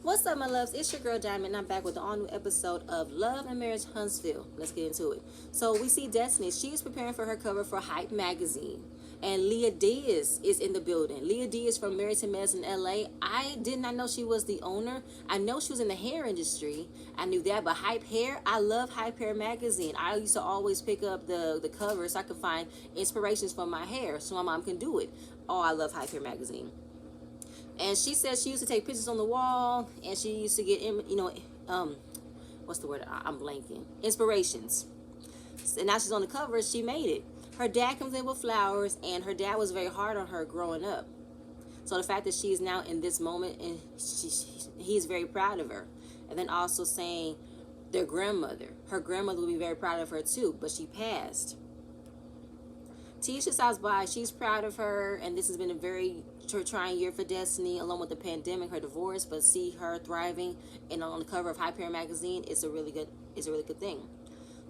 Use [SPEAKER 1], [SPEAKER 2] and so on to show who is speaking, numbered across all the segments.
[SPEAKER 1] What's up, my loves? It's your girl Diamond, and I'm back with an all new episode of Love and Marriage Huntsville. Let's get into it. So, we see Destiny. She's preparing for her cover for Hype magazine. And Leah Diaz is in the building. Leah Diaz from Married to Mez in LA. I did not know she was the owner. I know she was in the hair industry. I knew that, but Hype Hair, I love Hype Hair magazine. I used to always pick up the covers so I could find inspirations for my hair so my mom can do it. Oh, I love Hype Hair magazine. And she said she used to take pictures on the wall, and she used to get, what's the word? I'm blanking. Inspirations. And now she's on the cover. She made it. Her dad comes in with flowers, and her dad was very hard on her growing up. So the fact that she is now in this moment, and he's very proud of her. And then also saying her grandmother will be very proud of her too, but she passed. Tisha stops by. She's proud of her, and this has been a very trying year for Destiny, along with the pandemic, her divorce. But see her thriving and on the cover of Hype Hair magazine is a really good thing.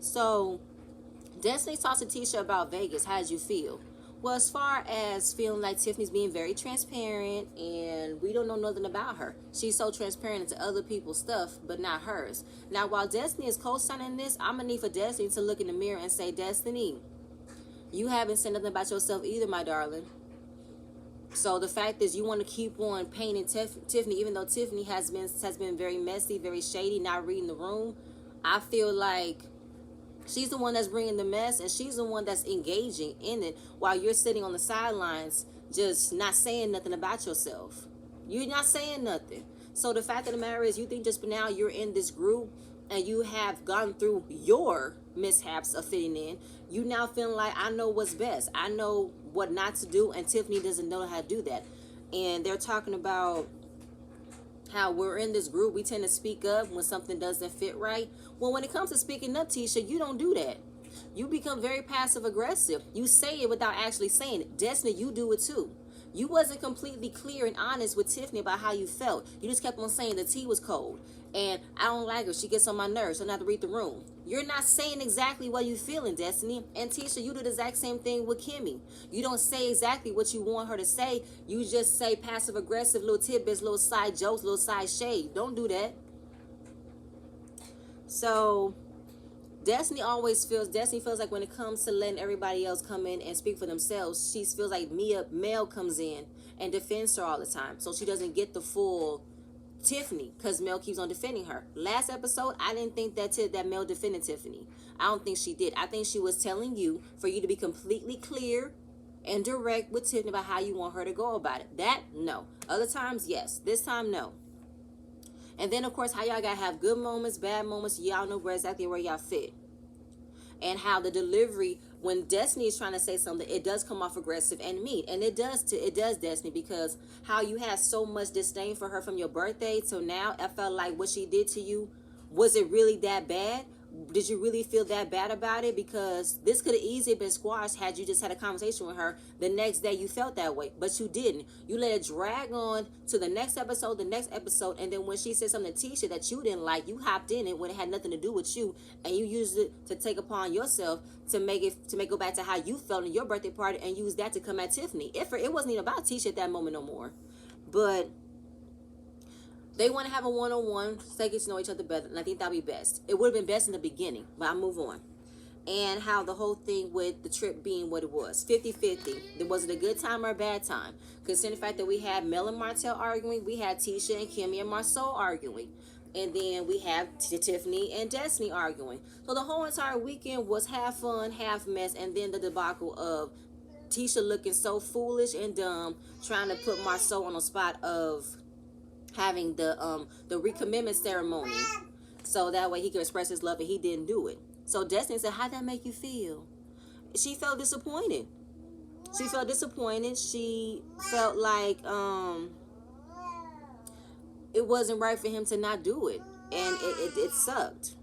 [SPEAKER 1] So Destiny talks to Tisha about Vegas. How did you feel? Well, as far as feeling like Tiffany's being very transparent and we don't know nothing about her. She's so transparent into other people's stuff, but not hers. Now, while Destiny is co-signing this, I'm going to need for Destiny to look in the mirror and say, Destiny, you haven't said nothing about yourself either, my darling. So the fact is, you want to keep on painting Tiffany, even though Tiffany has been very messy, very shady, not reading the room. I feel like she's the one that's bringing the mess, and she's the one that's engaging in it while you're sitting on the sidelines, just not saying nothing about yourself. You're not saying nothing. So the fact of the matter is, you think just now you're in this group and you have gone through your mishaps of fitting in. You now feeling like, I know what's best. I know what not to do, and Tiffany doesn't know how to do that. And they're talking about how we're in this group, we tend to speak up when something doesn't fit right. Well, when it comes to speaking up, Tisha, you don't do that. You become very passive aggressive. You say it without actually saying it. Destiny, you do it too. You wasn't completely clear and honest with Tiffany about how you felt. You just kept on saying the tea was cold. And I don't like her. She gets on my nerves. So I don't have to read the room. You're not saying exactly what you feeling, Destiny. And Tisha, you do the exact same thing with Kimmy. You don't say exactly what you want her to say. You just say passive aggressive little tidbits, little side jokes, little side shade. Don't do that. So Destiny feels like when it comes to letting everybody else come in and speak for themselves, she feels like Mel comes in and defends her all the time. So she doesn't get the full Tiffany, because Mel keeps on defending her. Last episode, I didn't think that Mel defended Tiffany. I don't think she did. I think she was telling you for you to be completely clear and direct with Tiffany about how you want her to go about it. That, no. Other times, yes. This time, no. And then, of course, how y'all gotta have good moments, bad moments. Y'all know exactly where y'all fit. And how the delivery, when Destiny is trying to say something, it does come off aggressive and mean. And it does, Destiny, because how you had so much disdain for her from your birthday till now, I felt like what she did to you, was it really that bad? Did you really feel that bad about it? Because this could have easily been squashed had you just had a conversation with her the next day you felt that way. But you didn't. You let it drag on to the next episode, and then when she said something to Tisha that you didn't like, you hopped in it when it had nothing to do with you, and you used it to take upon yourself to make it go back to how you felt in your birthday party, and use that to come at Tiffany. It wasn't even about Tisha at that moment no more. But they want to have a one-on-one so they get to know each other better, and I think that'll be best. It would have been best in the beginning, but I'll move on. And how the whole thing with the trip being what it was, 50-50. Was it a good time or a bad time? Considering the fact that we had Mel and Martell arguing, we had Tisha and Kimmy and Marceau arguing, and then we have Tiffany and Destiny arguing. So the whole entire weekend was half fun, half mess, and then the debacle of Tisha looking so foolish and dumb, trying to put Marceau on the spot of having the recommitment ceremony so that way he could express his love, and he didn't do it. So Destiny said, how'd that make you feel? She felt disappointed. She felt like it wasn't right for him to not do it, and it sucked.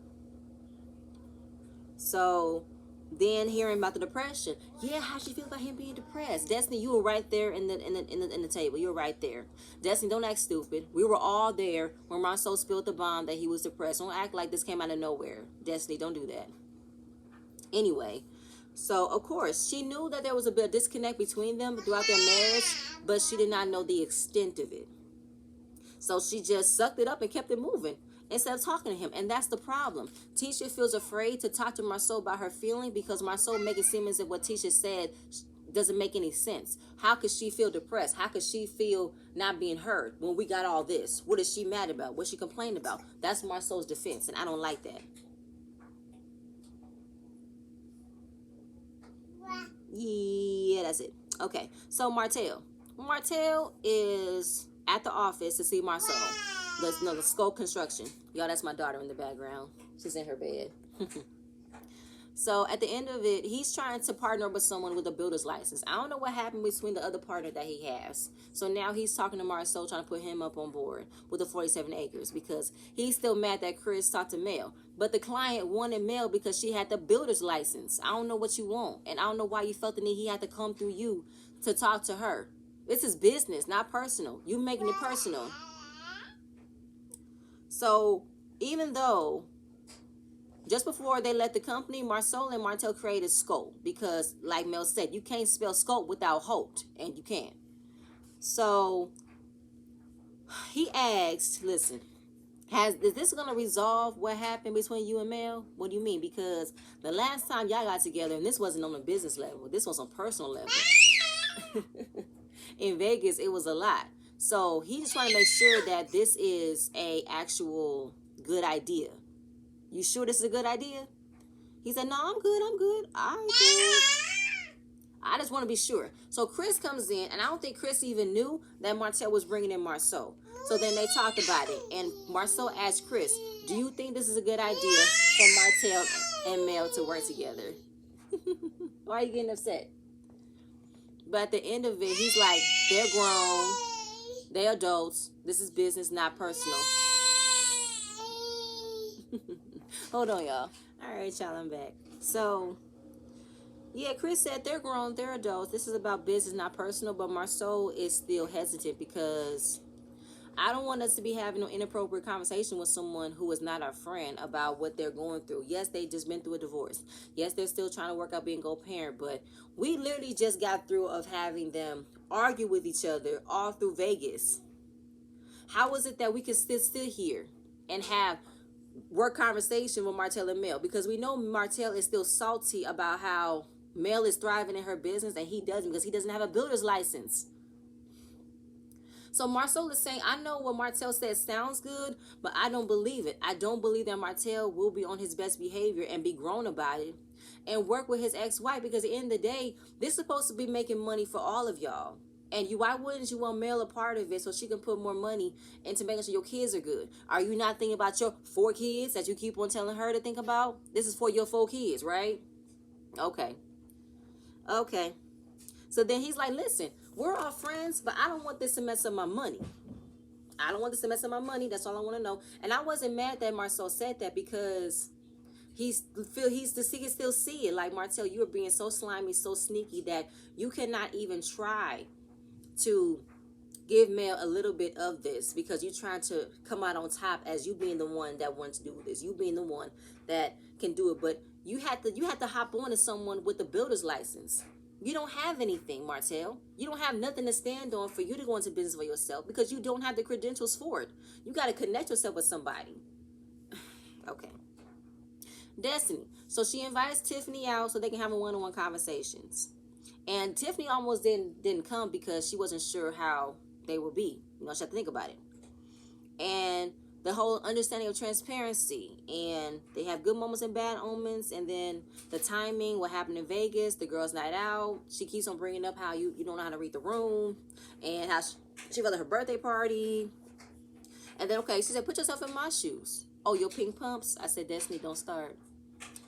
[SPEAKER 1] So then hearing about the depression, how'd she feel about him being depressed? Destiny, you were right there in the table. You were right there. Destiny, don't act stupid. We were all there when Marceau spilled the bomb that he was depressed. Don't act like this came out of nowhere. Destiny, don't do that. Anyway, so of course she knew that there was a bit of disconnect between them throughout their marriage, but she did not know the extent of it. So she just sucked it up and kept it moving instead of talking to him. And that's the problem. Tisha feels afraid to talk to Marceau about her feeling because Marceau make it seem as if what Tisha said doesn't make any sense. How could she feel depressed? How could she feel not being heard when we got all this? What is she mad about? What she complained about? That's Marceau's defense, and I don't like that. Yeah, that's it. Okay, so Martell is at the office to see Marceau. The Scope Construction. Y'all, that's my daughter in the background. She's in her bed. So at the end of it, he's trying to partner with someone with a builder's license. I don't know what happened between the other partner that he has. So now he's talking to Marceau, trying to put him up on board with the 47 acres because he's still mad that Chris talked to Mel. But the client wanted Mel because she had the builder's license. I don't know what you want. And I don't know why you felt the need he had to come through you to talk to her. This is business, not personal. You making it personal. So even though just before they left the company, Marceau and Martell created Scope because, like Mel said, you can't spell Scope without Holt, and you can't. So he asked, listen, is this going to resolve what happened between you and Mel? What do you mean? Because the last time y'all got together, and this wasn't on a business level, this was on personal level. In Vegas, it was a lot. So he just trying to make sure that this is a actual good idea. You sure this is a good idea? He said, no, I'm good. All right, good. I just want to be sure. So Chris comes in, and I don't think Chris even knew that Martell was bringing in Marceau. So then they talked about it, and Marceau asked Chris, do you think this is a good idea for Martell and Mel to work together? Why are you getting upset? But at the end of it, he's like, they're grown. They're adults. This is business, not personal. Hold on, y'all. All right, y'all, I'm back. So, yeah, Chris said they're grown, they're adults. This is about business, not personal. But Marceau is still hesitant because I don't want us to be having an inappropriate conversation with someone who is not our friend about what they're going through. Yes, they just been through a divorce. Yes, they're still trying to work out being a co-parent. But we literally just got through of having them argue with each other all through Vegas. How is it that we can still sit here and have work conversation with Martell and Mel? Because we know Martell is still salty about how Mel is thriving in her business and he doesn't because he doesn't have a builder's license. So Marceau is saying, I know what Martell said sounds good, but I don't believe it. I don't believe that Martell will be on his best behavior and be grown about it and work with his ex-wife, because at the end of the day, this is supposed to be making money for all of y'all. And why wouldn't you want Mel a part of it so she can put more money into making sure your kids are good? Are you not thinking about your 4 kids that you keep on telling her to think about? This is for your 4 kids, right? Okay. So then he's like, listen, we're all friends, but I don't want this to mess up my money. That's all I want to know. And I wasn't mad that Marceau said that because he can still see it. Like, Martell, you are being so slimy, so sneaky that you cannot even try to give Mel a little bit of this because you're trying to come out on top as you being the one that wants to do this. You being the one that can do it. But you had to hop on to someone with a builder's license. You don't have anything, Martell. You don't have nothing to stand on for you to go into business for yourself because you don't have the credentials for it. You got to connect yourself with somebody. Okay. Destiny. So she invites Tiffany out so they can have a one-on-one conversations. And Tiffany almost didn't come because she wasn't sure how they would be. You know, she had to think about it. And the whole understanding of transparency. And they have good moments and bad omens. And then the timing, what happened in Vegas, the girls' night out. She keeps on bringing up how you don't know how to read the room. And how she felt at her birthday party. And then, okay, she said, put yourself in my shoes. Oh, your pink pumps? I said, Destiny, don't start.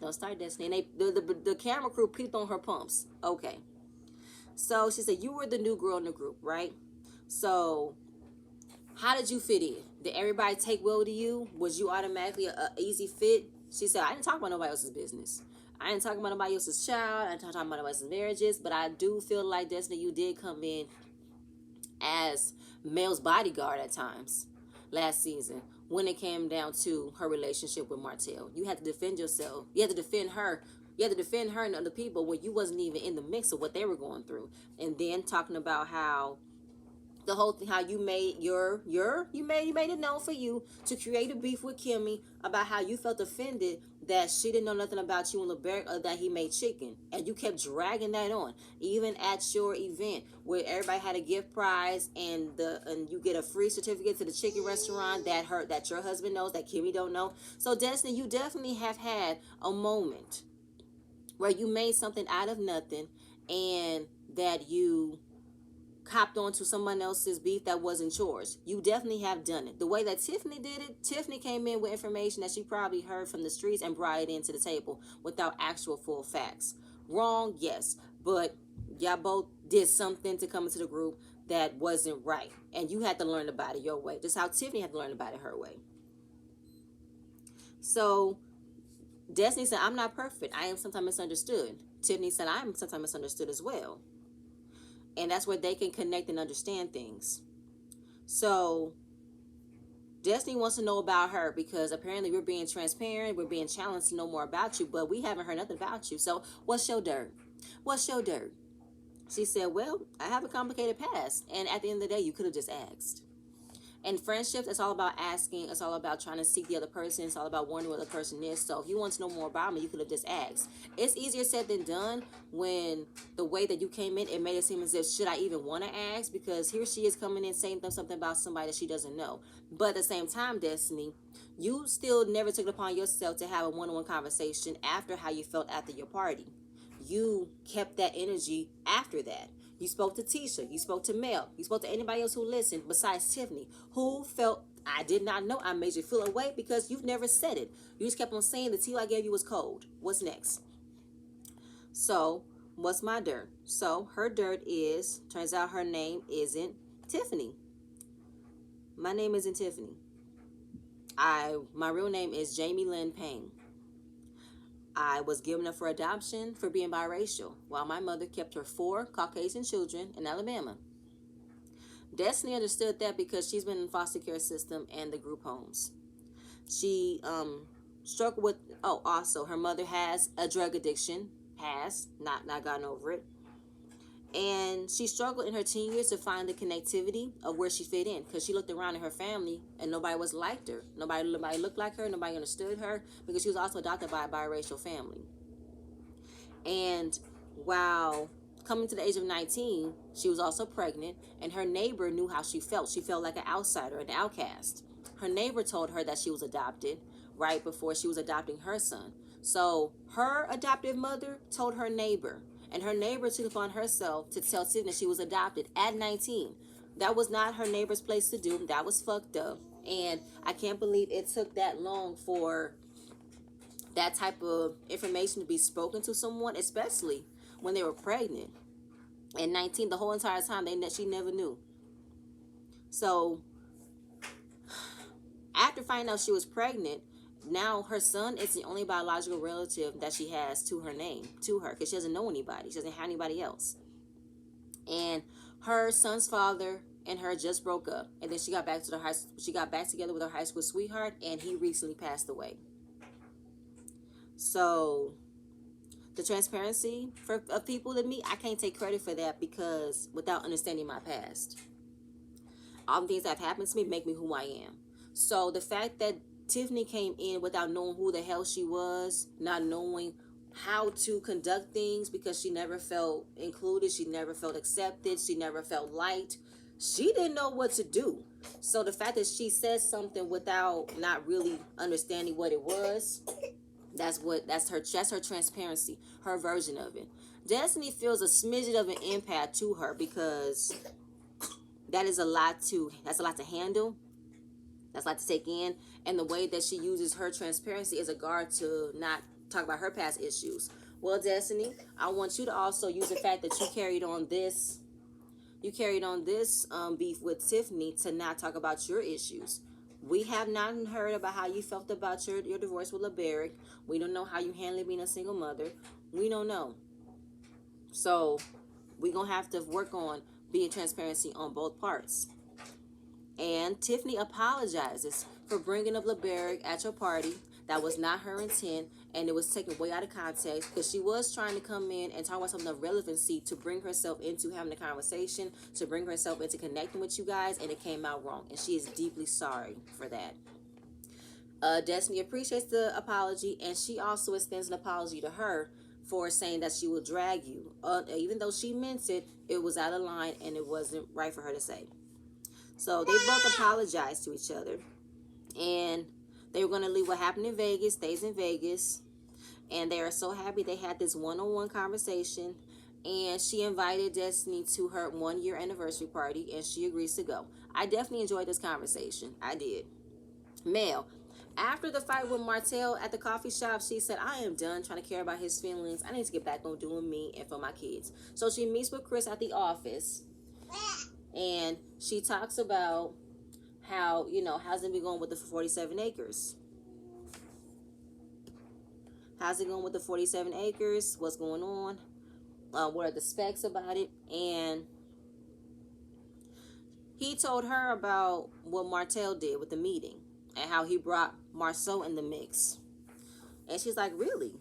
[SPEAKER 1] Don't start, Destiny. And the camera crew peeped on her pumps. Okay. So she said, you were the new girl in the group, right? So how did you fit in? Did everybody take well to you? Was you automatically a easy fit? She said, I didn't talk about nobody else's business. I didn't talk about nobody else's child. I didn't talk about nobody else's marriages. But I do feel like, Destiny, you did come in as Mel's bodyguard at times last season when it came down to her relationship with Martell. You had to defend yourself. You had to defend her. You had to defend her and other people when you wasn't even in the mix of what they were going through. And then talking about how The whole thing, how you made you made it known for you to create a beef with Kimmy about how you felt offended that she didn't know nothing about you and LeBeric, or that he made chicken, and you kept dragging that on, even at your event where everybody had a gift prize and you get a free certificate to the chicken restaurant that your husband knows that Kimmy don't know. So Destiny, you definitely have had a moment where you made something out of nothing, and that you copped onto someone else's beef that wasn't yours. You definitely have done it. The way that Tiffany did it, Tiffany came in with information that she probably heard from the streets and brought it into the table without actual full facts. Wrong, yes, but y'all both did something to come into the group that wasn't right, and you had to learn about it your way, just how Tiffany had to learn about it her way. So Destiny said, I'm not perfect. I am sometimes misunderstood. Tiffany said, I am sometimes misunderstood as well. And that's where they can connect and understand things. So Destiny wants to know about her, because apparently we're being transparent. We're being challenged to know more about you, but we haven't heard nothing about you. So what's your dirt? What's your dirt? She said, well, I have a complicated past. And at the end of the day, you could have just asked. And friendships, it's all about asking. It's all about trying to seek the other person. It's all about wondering what the person is. So if you want to know more about me, you could have just asked. It's easier said than done when the way that you came in, it made it seem as if, should I even want to ask? Because here she is coming in saying something about somebody that she doesn't know. But at the same time, Destiny, you still never took it upon yourself to have a one-on-one conversation after how you felt after your party. You kept that energy after that. You spoke to Tisha. You spoke to Mel. You spoke to anybody else who listened besides Tiffany, who felt, I did not know. I made you feel away because you've never said it. You just kept on saying the tea I gave you was cold. What's next? So, what's my dirt? So, her dirt is, turns out her name isn't Tiffany. My name isn't Tiffany. My real name is Jamie Lynn Payne. I was given up for adoption for being biracial, while my mother kept her 4 Caucasian children in Alabama. Destiny understood that because she's been in the foster care system and the group homes. She struggled with, also her mother has a drug addiction, not gotten over it. And she struggled in her teen years to find the connectivity of where she fit in, because she looked around in her family and nobody was liked her. Nobody looked like her. Nobody understood her, because she was also adopted by a biracial family. And while coming to the age of 19, she was also pregnant, and her neighbor knew how she felt. She felt like an outsider, an outcast. Her neighbor told her that she was adopted right before she was adopting her son. So her adoptive mother told her neighbor, and her neighbor took upon herself to tell Tiffany she was adopted at 19. That was not her neighbor's place to do. That was fucked up. And I can't believe it took that long for that type of information to be spoken to someone, especially when they were pregnant. At 19, the whole entire time, she never knew. So after finding out she was pregnant, now her son is the only biological relative that she has to her name, to her, because she doesn't know anybody. She doesn't have anybody else. And her son's father and her just broke up, and then she got back together with her high school sweetheart, and he recently passed away. So the transparency of people to me, I can't take credit for that, because without understanding my past, all the things that have happened to me make me who I am. So the fact that Tiffany came in without knowing who the hell she was, not knowing how to conduct things, because she never felt included, she never felt accepted, she never felt liked. She didn't know what to do. So the fact that she said something without not really understanding what it was, that's her transparency, her version of it. Destiny feels a smidget of an impact to her, because that's a lot to handle. That's a lot to take in. And the way that she uses her transparency as a guard to not talk about her past issues. Well, Destiny, I want you to also use the fact that you carried on this beef with Tiffany to not talk about your issues. We have not heard about how you felt about your divorce with LeBeric. We don't know how you handled being a single mother. We don't know. So we're going to have to work on being transparency on both parts. And Tiffany apologizes for bringing up LeBeric at your party. That was not her intent, and it was taken way out of context because she was trying to come in and talk about something of relevancy to bring herself into having a conversation, to bring herself into connecting with you guys, and it came out wrong. And she is deeply sorry for that. Destiny appreciates the apology, and she also extends an apology to her for saying that she will drag you. Even though she meant it, it was out of line and it wasn't right for her to say. So they both apologized to each other, and they were going to leave what happened in Vegas, stays in Vegas, and they are so happy they had this one-on-one conversation, and she invited Destiny to her 1-year anniversary party, and she agrees to go. I definitely enjoyed this conversation. I did. Mel, after the fight with Martell at the coffee shop, she said, I am done trying to care about his feelings. I need to get back on doing me and for my kids. So she meets with Chris at the office, and she talks about how, how's it been going with the 47 acres? How's it going with the 47 acres? What's going on? What are the specs about it? And he told her about what Martell did with the meeting and how he brought Marceau in the mix. And she's like, really?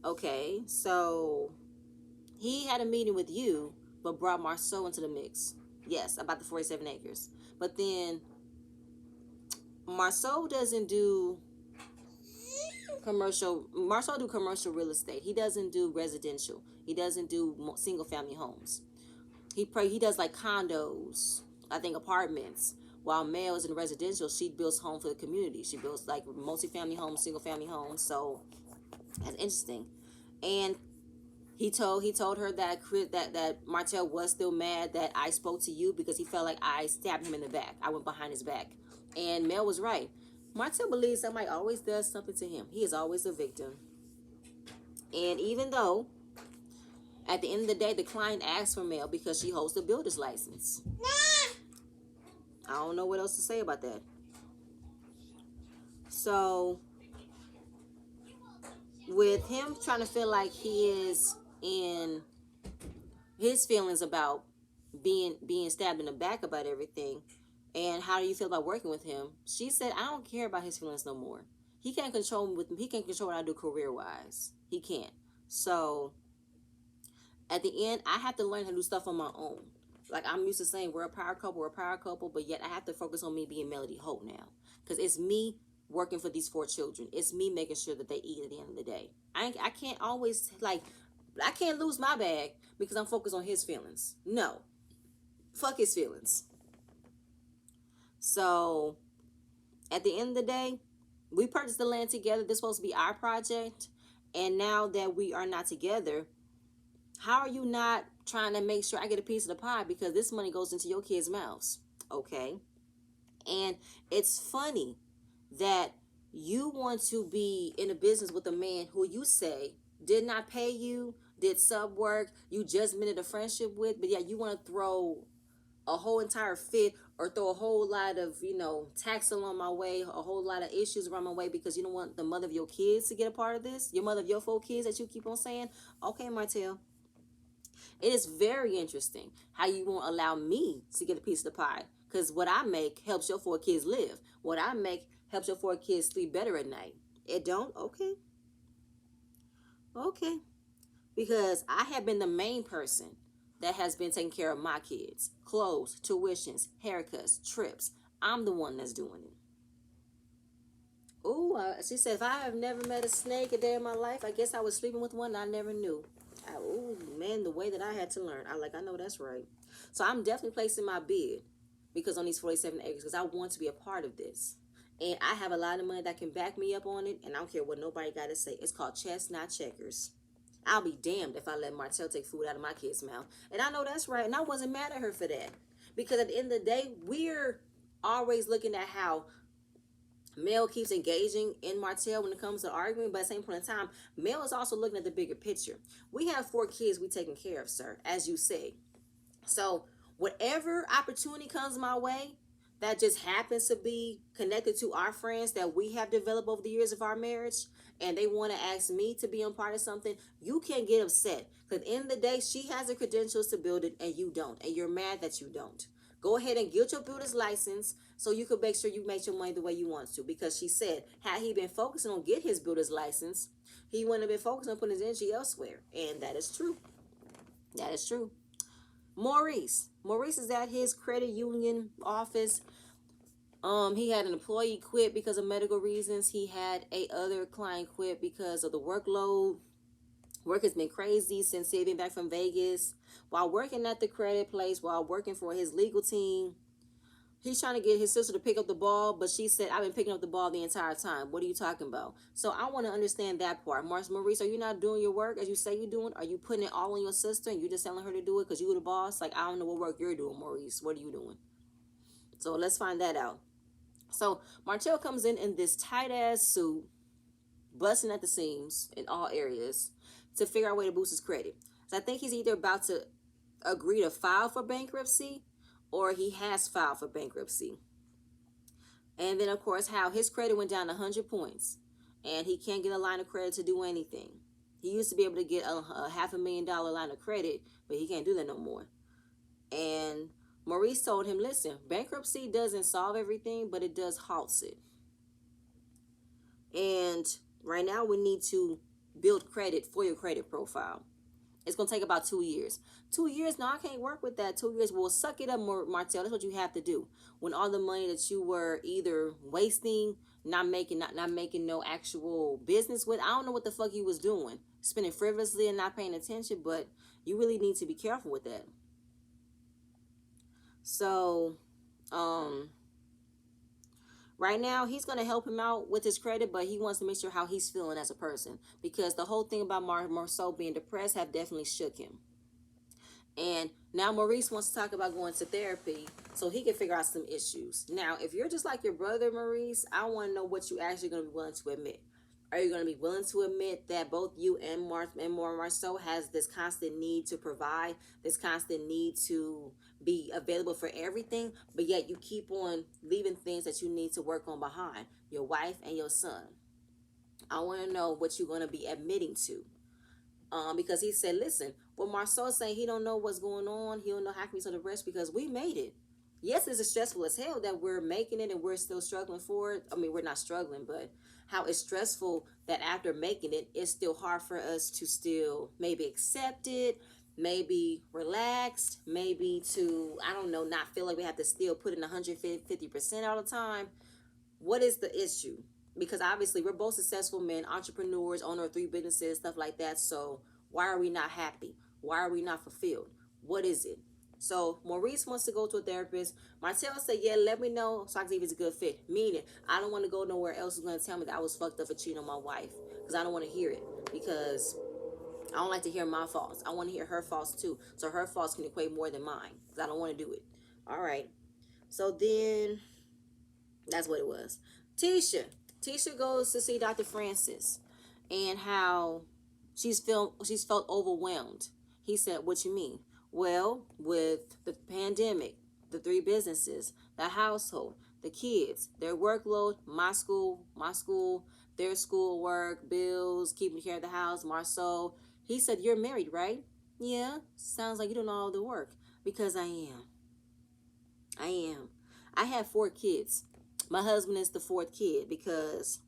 [SPEAKER 1] Okay, so he had a meeting with you, but brought Marceau into the mix. Yes, about the 47 acres. But then Marceau doesn't do commercial. Marceau do commercial real estate. He doesn't do residential. He doesn't do single family homes. He does like condos, I think apartments. While Mel is in residential, she builds homes for the community. She builds like multi-family homes, single family homes. So that's interesting. And he told her that Martell was still mad that I spoke to you because he felt like I stabbed him in the back. I went behind his back. And Mel was right. Martell believes somebody always does something to him. He is always a victim. And even though at the end of the day, the client asked for Mel because she holds the builder's license. I don't know what else to say about that. So with him trying to feel like he is in his feelings about being stabbed in the back about everything, and how do you feel about working with him? She said, I don't care about his feelings no more. He can't control me he can't control what I do career wise. He can't. So at the end, I have to learn how to do stuff on my own. Like I'm used to saying we're a power couple, but yet I have to focus on me being Melody Holt now. Because it's me working for these 4 children. It's me making sure that they eat at the end of the day. I can't always, I can't lose my bag because I'm focused on his feelings. No. Fuck his feelings. So, at the end of the day, we purchased the land together. This is supposed to be our project. And now that we are not together, how are you not trying to make sure I get a piece of the pie? Because this money goes into your kids' mouths. Okay? And it's funny that you want to be in a business with a man who you say did not pay you, did sub work, you just minted a friendship with, but yeah, you want to throw a whole entire fit or throw a whole lot of, tax along my way, a whole lot of issues around my way because you don't want the mother of your kids to get a part of this, your mother of your 4 kids that you keep on saying. Okay, Martell. It is very interesting how you won't allow me to get a piece of the pie because what I make helps your 4 kids live. What I make helps your 4 kids sleep better at night. It don't? Okay. Okay. Because I have been the main person that has been taking care of my kids. Clothes, tuitions, haircuts, trips. I'm the one that's doing it. Ooh, she said, if I have never met a snake a day in my life, I guess I was sleeping with one I never knew. Oh, man, the way that I had to learn. I know that's right. So I'm definitely placing my bid because on these 47 acres because I want to be a part of this. And I have a lot of money that can back me up on it, and I don't care what nobody got to say. It's called chess, not checkers. I'll be damned if I let Martell take food out of my kid's mouth. And I know that's right. And I wasn't mad at her for that. Because at the end of the day, we're always looking at how Mel keeps engaging in Martell when it comes to arguing. But at the same point in time, Mel is also looking at the bigger picture. We have 4 kids we taking care of, sir, as you say. So whatever opportunity comes my way that just happens to be connected to our friends that we have developed over the years of our marriage, and they want to ask me to be a part of something, you can't get upset. Because at the end of the day, she has the credentials to build it and you don't. And you're mad that you don't. Go ahead and get your builder's license. so you could make sure you make your money the way you want to. Because she said, had he been focusing on get his builder's license, he wouldn't have been focused on putting his energy elsewhere. And that is true. That is true. Maurice is at his credit union office. He had an employee quit because of medical reasons. He had a other client quit because of the workload. Work has been crazy since he had been back from Vegas. While working at the credit place, while working for his legal team, he's trying to get his sister to pick up the ball, but she said, I've been picking up the ball the entire time. What are you talking about? So I want to understand that part. Maurice, are you not doing your work as you say you're doing? Are you putting it all on your sister and you just telling her to do it because you the boss? Like, I don't know what work you're doing, Maurice. What are you doing? So let's find that out. So Martell comes in this tight ass suit, busting at the seams in all areas to figure out a way to boost his credit. So I think he's either about to agree to file for bankruptcy or he has filed for bankruptcy. And then, of course, how his credit went down 100 points and he can't get a line of credit to do anything. He used to be able to get a $500,000 line of credit, but he can't do that no more. And Maurice told him, listen, bankruptcy doesn't solve everything, but it does halts it. And right now we need to build credit for your credit profile. It's going to take about 2 years. 2 years? No, I can't work with that. 2 years. Well, suck it up, Martell. That's what you have to do. When all the money that you were either wasting, not making no actual business with, I don't know what the fuck you was doing. Spending frivolously and not paying attention, but you really need to be careful with that. So, right now, he's going to help him out with his credit, but he wants to make sure how he's feeling as a person. Because the whole thing about Marceau being depressed have definitely shook him. And now Maurice wants to talk about going to therapy so he can figure out some issues. Now, if you're just like your brother, Maurice, I want to know what you actually going to be willing to admit. Are you going to be willing to admit that both you and Marceau has this constant need to provide, this constant need to be available for everything, but yet you keep on leaving things that you need to work on behind, your wife and your son? I want to know what you're going to be admitting to. Because he said, listen, what Marceau is saying, he don't know what's going on. He don't know how can be so depressed because we made it. Yes, it's stressful as hell that we're making it and we're still struggling for it. I mean, we're not struggling, but how it's stressful that after making it, it's still hard for us to still maybe accept it, maybe relaxed, maybe to, I don't know, not feel like we have to still put in 150% all the time. What is the issue? Because obviously we're both successful men, entrepreneurs, owner of 3 businesses, stuff like that. So why are we not happy? Why are we not fulfilled? What is it? So Maurice wants to go to a therapist. Martell said, yeah, let me know so I can see if it's a good fit. Meaning, I don't want to go nowhere else who's going to tell me that I was fucked up for cheating on my wife. Because I don't want to hear it. Because I don't like to hear my faults. I want to hear her faults too. So her faults can equate more than mine. Because I don't want to do it. All right. So then, that's what it was. Tisha goes to see Dr. Francis. And how she's felt overwhelmed. He said, what you mean? Well, with the pandemic, the 3 businesses, the household, the kids, their workload, my school, their schoolwork, bills, keeping care of the house, Marceau. He said, you're married, right? Yeah, sounds like you don't know all the work. Because I am. I have 4 kids. My husband is the 4th kid because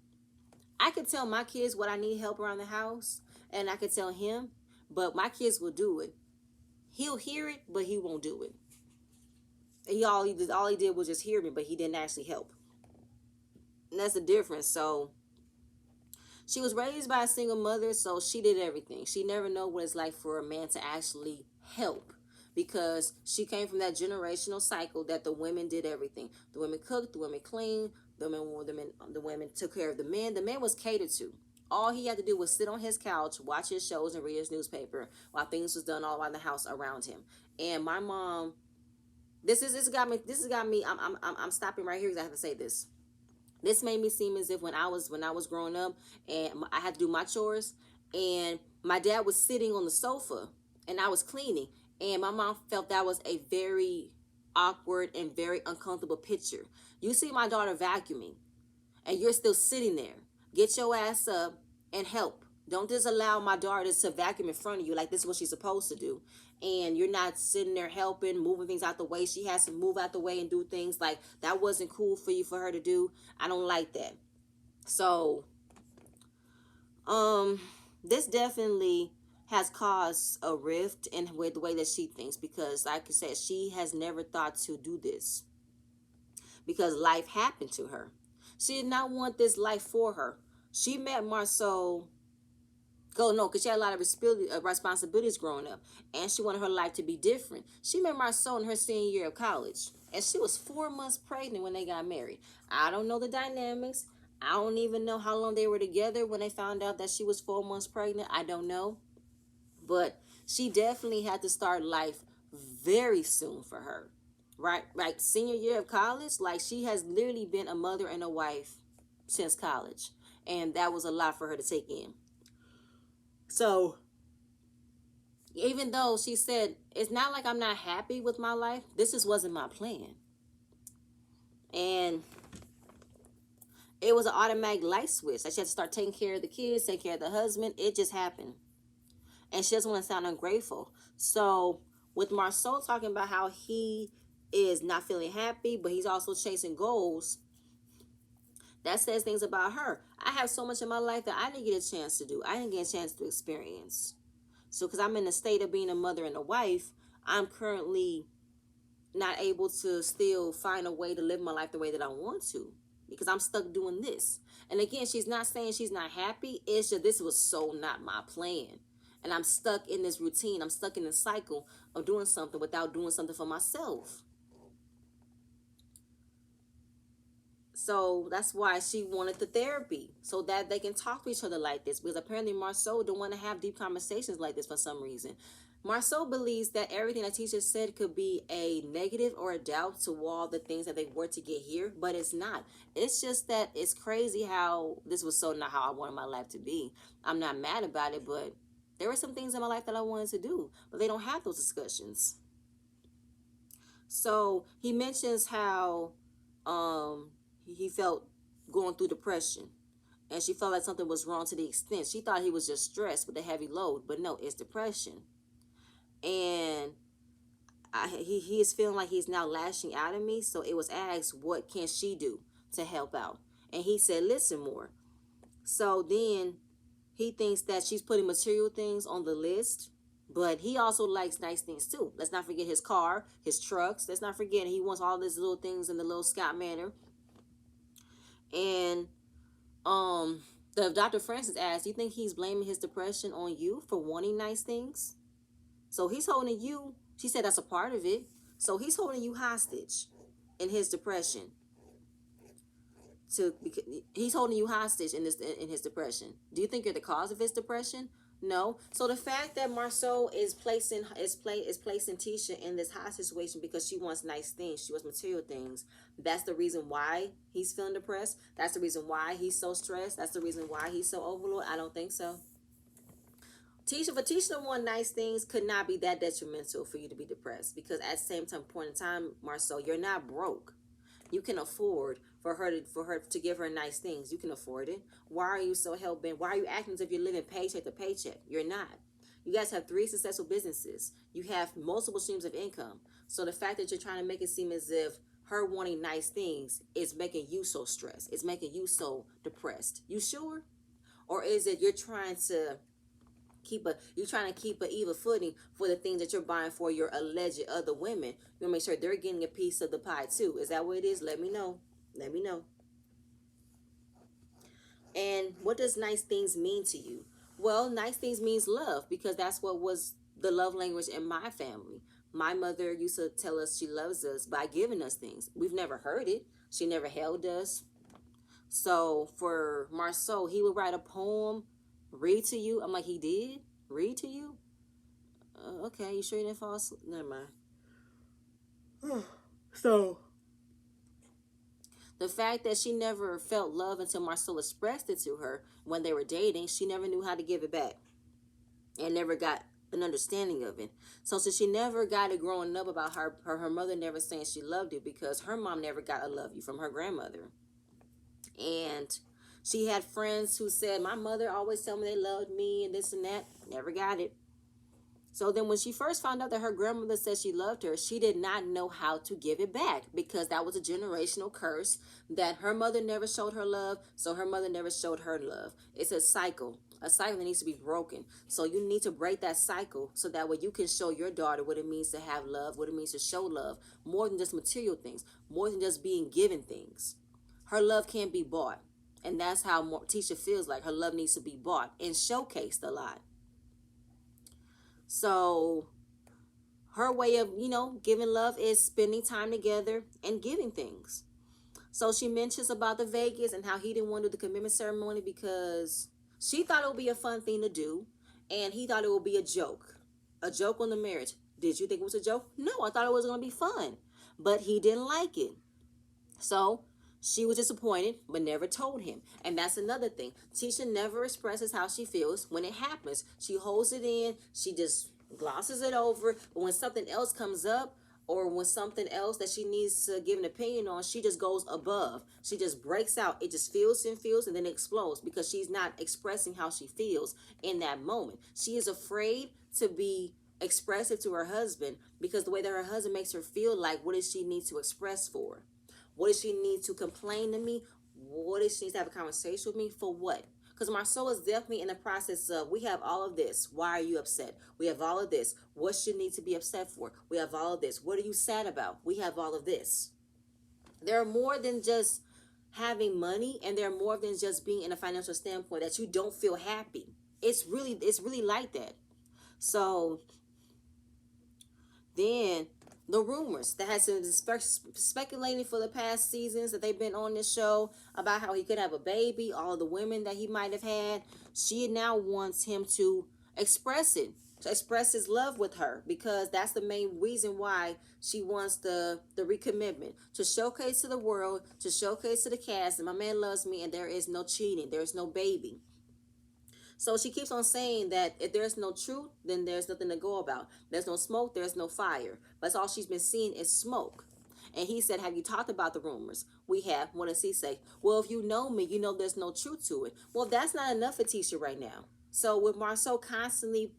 [SPEAKER 1] I could tell my kids what I need help around the house, and I could tell him, but my kids will do it. He'll hear it, but he won't do it. All he did was just hear me, but he didn't actually help. And that's the difference. So she was raised by a single mother, so she did everything. She never know what it's like for a man to actually help, because she came from that generational cycle that the women did everything. The women cooked, the women cleaned, the women took care of the men. The man was catered to. All he had to do was sit on his couch, watch his shows, and read his newspaper while things was done all around the house around him. And my mom, this has got me. I'm stopping right here because I have to say this. This made me seem as if when I was growing up and I had to do my chores, and my dad was sitting on the sofa and I was cleaning, and my mom felt that was a very awkward and very uncomfortable picture. You see my daughter vacuuming, and you're still sitting there. Get your ass up and help. Don't just allow my daughter to vacuum in front of you like this is what she's supposed to do. And you're not sitting there helping, moving things out the way. She has to move out the way and do things like that wasn't cool for you for her to do. I don't like that. So, um, this definitely has caused a rift in with the way that she thinks because, like I said, she has never thought to do this because life happened to her. She did not want this life for her. She met Marceau. Go no, because she had a lot of responsibilities growing up, and she wanted her life to be different. She met Marceau in her senior year of college, and she was 4 months pregnant when they got married. I don't know the dynamics. I don't even know how long they were together when they found out that she was 4 months pregnant. I don't know, but she definitely had to start life very soon for her, right? Like senior year of college, like she has literally been a mother and a wife since college, and that was a lot for her to take in. So even though she said it's not like I'm not happy with my life, this just wasn't my plan. And it was an automatic light switch. Like she had to start taking care of the kids, take care of the husband. It just happened. And she doesn't want to sound ungrateful. So with Marceau talking about how he is not feeling happy, but he's also chasing goals, that says things about her. I have so much in my life that I didn't get a chance to do. I didn't get a chance to experience. So because I'm in the state of being a mother and a wife, I'm currently not able to still find a way to live my life the way that I want to because I'm stuck doing this. And again, she's not saying she's not happy. It's just this was so not my plan. And I'm stuck in this routine. I'm stuck in this cycle of doing something without doing something for myself. So that's why she wanted the therapy so that they can talk to each other like this. Because apparently Marceau don't want to have deep conversations like this for some reason. Marceau believes that everything that teacher said could be a negative or a doubt to all the things that they were to get here, but it's not. It's just that it's crazy how this was so not how I wanted my life to be. I'm not mad about it, but there were some things in my life that I wanted to do, but they don't have those discussions. So he mentions how he felt going through depression, and she felt like something was wrong to the extent she thought he was just stressed with a heavy load, but no, it's depression. And he is feeling like he's now lashing out at me. So it was asked, what can she do to help out? And he said, listen more. So then he thinks that she's putting material things on the list, but he also likes nice things too. Let's not forget his car, his trucks. Let's not forget he wants all these little things in the little Scott manner. And the Dr. Francis asked, you think he's blaming his depression on you for wanting nice things? So he's holding you, she said that's a part of it. So he's holding you hostage in his depression. He's holding you hostage in his depression. Do you think you're the cause of his depression? No. So the fact that Marceau is placing Tisha in this hostage situation because she wants nice things, she wants material things, that's the reason why he's feeling depressed. That's the reason why he's so stressed. That's the reason why he's so overloaded. I don't think so. Tisha to want nice things could not be that detrimental for you to be depressed because at the same point in time, Marceau, you're not broke. You can afford for her to give her nice things. You can afford it. Why are you so hell bent? Why are you acting as if you're living paycheck to paycheck? You're not. You guys have 3 successful businesses. You have multiple streams of income. So the fact that you're trying to make it seem as if her wanting nice things is making you so stressed, it's making you so depressed. You sure? Or is it you're trying to keep a even footing for the things that you're buying for your alleged other women? You want to make sure they're getting a piece of the pie too. Is that what it is? Let me know. Let me know. And what does nice things mean to you? Well, nice things means love because that's what was the love language in my family. My mother used to tell us she loves us by giving us things. We've never heard it. She never held us. So for Marceau, he would write a poem, read to you. I'm like, he did? Read to you? Okay, you sure you didn't fall asleep? Never mind. So the fact that she never felt love until Marceau expressed it to her when they were dating, she never knew how to give it back and never got an understanding of it. So since she never got it growing up about her mother never saying she loved you because her mom never got a love you from her grandmother. And She had friends who said, my mother always told me they loved me and this and that. Never got it. So then when she first found out that her grandmother said she loved her, she did not know how to give it back because that was a generational curse that her mother never showed her love, so her mother never showed her love. It's a cycle that needs to be broken. So you need to break that cycle so that way you can show your daughter what it means to have love, what it means to show love, more than just material things, more than just being given things. Her love can't be bought. And that's how Tisha feels like her love needs to be bought and showcased a lot. So her way of, giving love is spending time together and giving things. So she mentions about the Vegas and how he didn't want to do the commitment ceremony because she thought it would be a fun thing to do. And he thought it would be a joke on the marriage. Did you think it was a joke? No, I thought it was going to be fun. But he didn't like it. So she was disappointed, but never told him. And that's another thing. Tisha never expresses how she feels when it happens. She holds it in. She just glosses it over. But when something else comes up, or when something else that she needs to give an opinion on, she just goes above. She just breaks out. It just feels and then it explodes because she's not expressing how she feels in that moment. She is afraid to be expressive to her husband because the way that her husband makes her feel, like, what does she need to express for? What does she need to complain to me? What does she need to have a conversation with me? For what? Because Marceau is definitely in the process of, we have all of this. Why are you upset? We have all of this. What should need to be upset for? We have all of this. What are you sad about? We have all of this. There are more than just having money, and there are more than just being in a financial standpoint that you don't feel happy. It's really like that. So then the rumors that has been speculating for the past seasons that they've been on this show about how he could have a baby, all of the women that he might have had, she now wants him to express it, to express his love with her, because that's the main reason why she wants the recommitment, to showcase to the world, to showcase to the cast that my man loves me and there is no cheating, there is no baby. So she keeps on saying that if there's no truth, then there's nothing to go about. There's no smoke, there's no fire. That's all she's been seeing is smoke. And he said, have you talked about the rumors? We have. What does he say? Well, if you know me, you know there's no truth to it. Well, that's not enough for Tisha right now. So with Marceau constantly,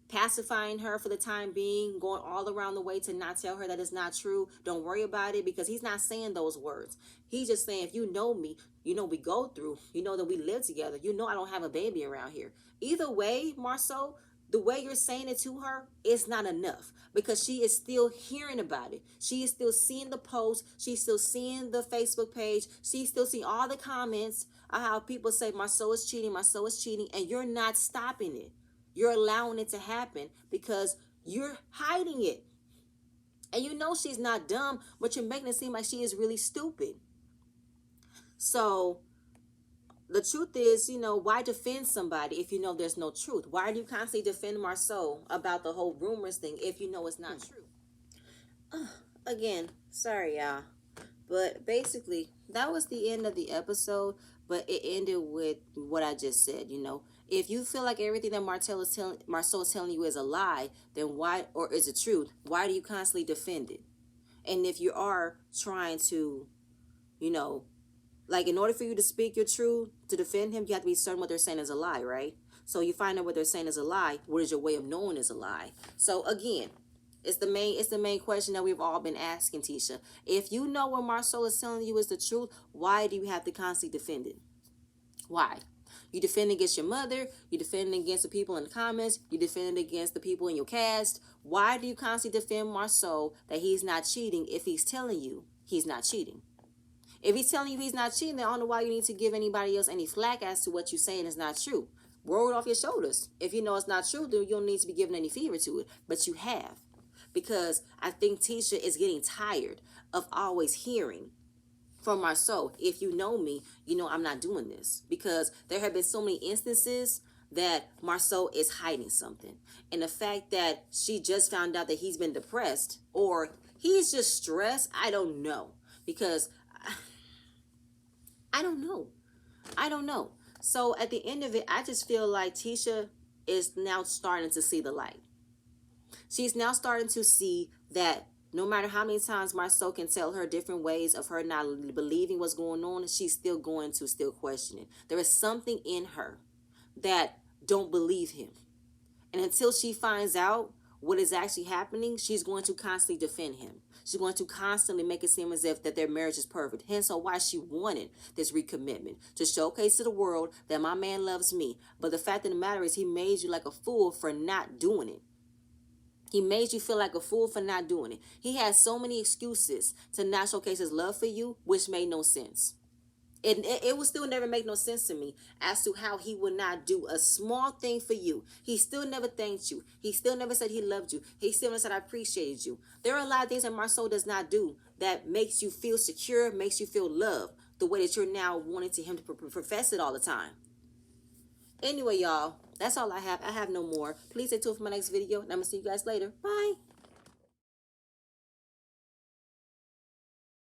[SPEAKER 1] pacifying her for the time being, going all around the way to not tell her that it's not true, don't worry about it, because he's not saying those words. He's just saying, if you know me, you know we go through, you know that we live together, you know I don't have a baby around here. Either way, Marceau, the way you're saying it to her is not enough, because she is still hearing about it. She is still seeing the post. She's still seeing the Facebook page. She's still seeing all the comments of how people say Marceau is cheating, and you're not stopping it. You're allowing it to happen because you're hiding it. And you know she's not dumb, but you're making it seem like she is really stupid. So the truth is, why defend somebody if you know there's no truth? Why do you constantly defend Marceau about the whole rumors thing if you know it's not true? Again, sorry, y'all. But basically, that was the end of the episode. But it ended with what I just said, If you feel like everything that Marceau is telling you is a lie, then why, or is it truth? Why do you constantly defend it? And if you are trying to, like, in order for you to speak your truth, to defend him, you have to be certain what they're saying is a lie, right? So you find out what they're saying is a lie. What is your way of knowing is a lie? So again, it's the main question that we've all been asking, Tisha. If you know what Marceau is telling you is the truth, why do you have to constantly defend it? Why? You defend against your mother. You defend against the people in the comments. You defend against the people in your cast. Why do you constantly defend Marceau that he's not cheating if he's telling you he's not cheating? If he's telling you he's not cheating, then I don't know why you need to give anybody else any flack as to what you're saying is not true. Roll it off your shoulders. If you know it's not true, then you don't need to be giving any fever to it. But you have. Because I think Tisha is getting tired of always hearing from Marceau, if you know me, you know I'm not doing this. Because there have been so many instances that Marceau is hiding something. And the fact that she just found out that he's been depressed or he's just stressed, I don't know. Because I don't know. So at the end of it, I just feel like Tisha is now starting to see the light. She's now starting to see that No matter how many times Marceau can tell her different ways of her not believing what's going on, she's still going to still question it. There is something in her that don't believe him. And until she finds out what is actually happening, she's going to constantly defend him. She's going to constantly make it seem as if that their marriage is perfect. Hence why she wanted this recommitment, to showcase to the world that my man loves me. But the fact of the matter is, he made you like a fool for not doing it. He made you feel like a fool for not doing it. He had so many excuses to not showcase his love for you, which made no sense. It would still never make no sense to me as to how he would not do a small thing for you. He still never thanked you. He still never said he loved you. He still never said I appreciated you. There are a lot of things that Marceau does not do that makes you feel secure, makes you feel loved, the way that you're now wanting to him to profess it all the time. Anyway, y'all, that's all I have. I have no more. Please stay tuned for my next video, and I'm going to see you guys later. Bye.